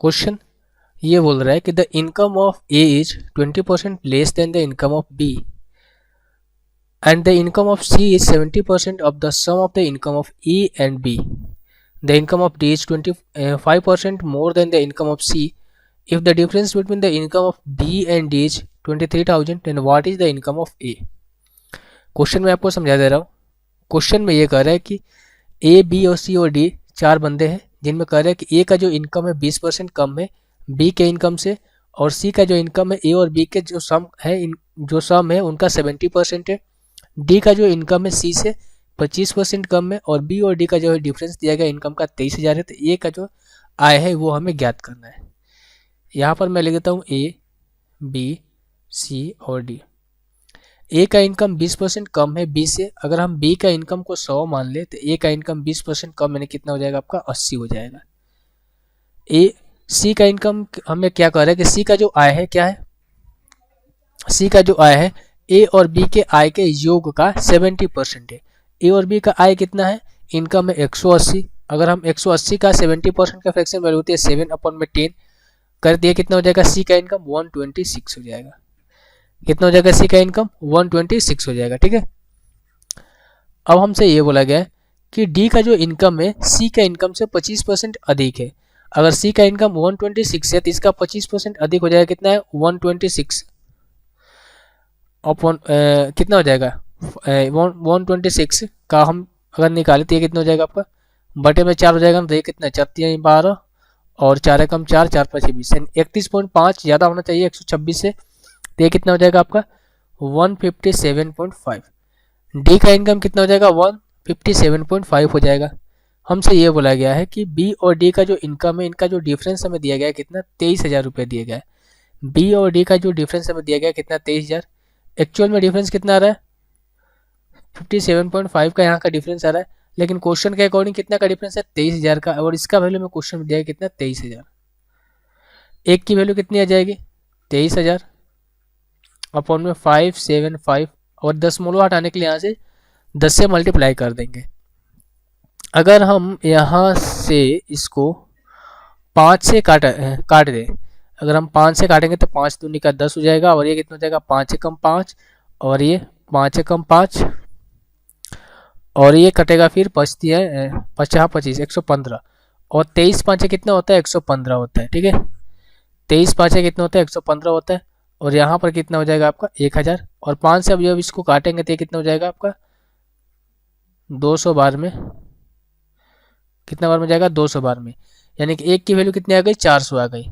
Question ये बोल रहा है कि the income of A is 20% less than the income of B and the income of C is 70% of the sum of the income of E and B. The income of D is 25% more than the income of C. If the difference between the income of B and D is 23,000, then what is the income of A? Question में आपको समझा दे रहा हूँ। Question में ये कह रहा है कि A, B और C और D चार बंदे हैं जिनमें कह रहा है कि A का जो इनकम है 20% कम है B के इनकम से, और C का जो इनकम है A और B के जो सम है उनका 70% है। डी का जो इनकम है सी से 25% कम है, और बी और डी का जो डिफरेंस दिया गया इनकम का 23,000 है। तो ए का जो आय है वो हमें ज्ञात करना है। यहाँ पर मैं लिख देता हूँ ए, बी, सी और डी। ए का इनकम 20% कम है बी से। अगर हम बी का इनकम को 100 मान ले तो ए का इनकम 20% कम यानी कितना हो जाएगा आपका 80 हो जाएगा। ए सी का इनकम हमें क्या कह रहा है कि सी का जो आय है क्या है, सी का जो आय है ए और बी के आय के योग का 70% है। ए और बी का आय कितना है, इनकम है 180। अगर हम 180 का 70% का फ्रैक्शन वैल्यू होती है 7/10 कर दिए, कितना हो जाएगा सी का इनकम 126 हो जाएगा। कितना हो जाएगा सी का इनकम 126 हो जाएगा। ठीक है, अब हमसे ये बोला गया है कि डी का जो इनकम है सी का इनकम से 25% अधिक है। अगर सी का इनकम 126 है तो इसका 25% अधिक हो जाएगा, कितना है 126 अपॉन कितना हो जाएगा 126 का हम अगर निकाले तो ये कितना हो जाएगा आपका बटे में 4 हो जाएगा ना, तो ये कितना 4 12 और 4 कम 4 4 5 20 31.5 ज़्यादा होना चाहिए 126 से, तो ये कितना हो जाएगा आपका 157.5। डी का इनकम कितना हो जाएगा 157.5 हो जाएगा। हमसे ये बोला गया है कि बी और डी का जो इनकम है इनका जो डिफरेंस हमें दिया गया है कितना 23,000 रुपये दिया गया है। बी और डी का जो डिफरेंस हमें दिया गया है कितना 23,000। एक्चुअल में डिफरेंस कितना आ रहा है 57.5 का यहाँ का डिफरेंस आ रहा है, लेकिन क्वेश्चन के अकॉर्डिंग कितना का डिफरेंस है 23,000 का, और इसका वैल्यू में क्वेश्चन में दिया है कितना 23,000। एक की वैल्यू कितनी आ जाएगी 23,000 अपॉन में 575, और 10 मोलो हटाने के लिए यहाँ से 10 से मल्टीप्लाई कर देंगे। अगर हम यहाँ से इसको 5 से काट दें, अगर हम 5 से काटेंगे तो 5 दूनी का 10 हो जाएगा, और ये कितना हो जाएगा 5 कम 5, और ये 5 कम 5, और ये कटेगा फिर 25 115, और 23 5 कितना होता है 115 होता है। ठीक है, 23 5 कितना होता है 115 होता है, और यहाँ पर कितना हो जाएगा आपका 1000, और 5 से अब जब इसको काटेंगे तो ये कितना हो जाएगा आपका 200 बार में, कितना बार में जाएगा 200 बार में, यानी कि एक की वैल्यू कितनी आ गई 400 आ गई।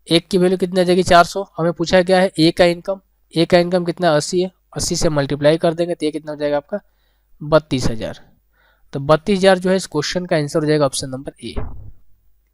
एक की वैल्यू कितनी आ जाएगी 400। हमें पूछा गया है ए का इनकम कितना 80 है, 80 से मल्टीप्लाई कर देंगे तो ये कितना हो जाएगा आपका 32,000। तो 32,000 जो है इस क्वेश्चन का आंसर हो जाएगा ऑप्शन नंबर ए।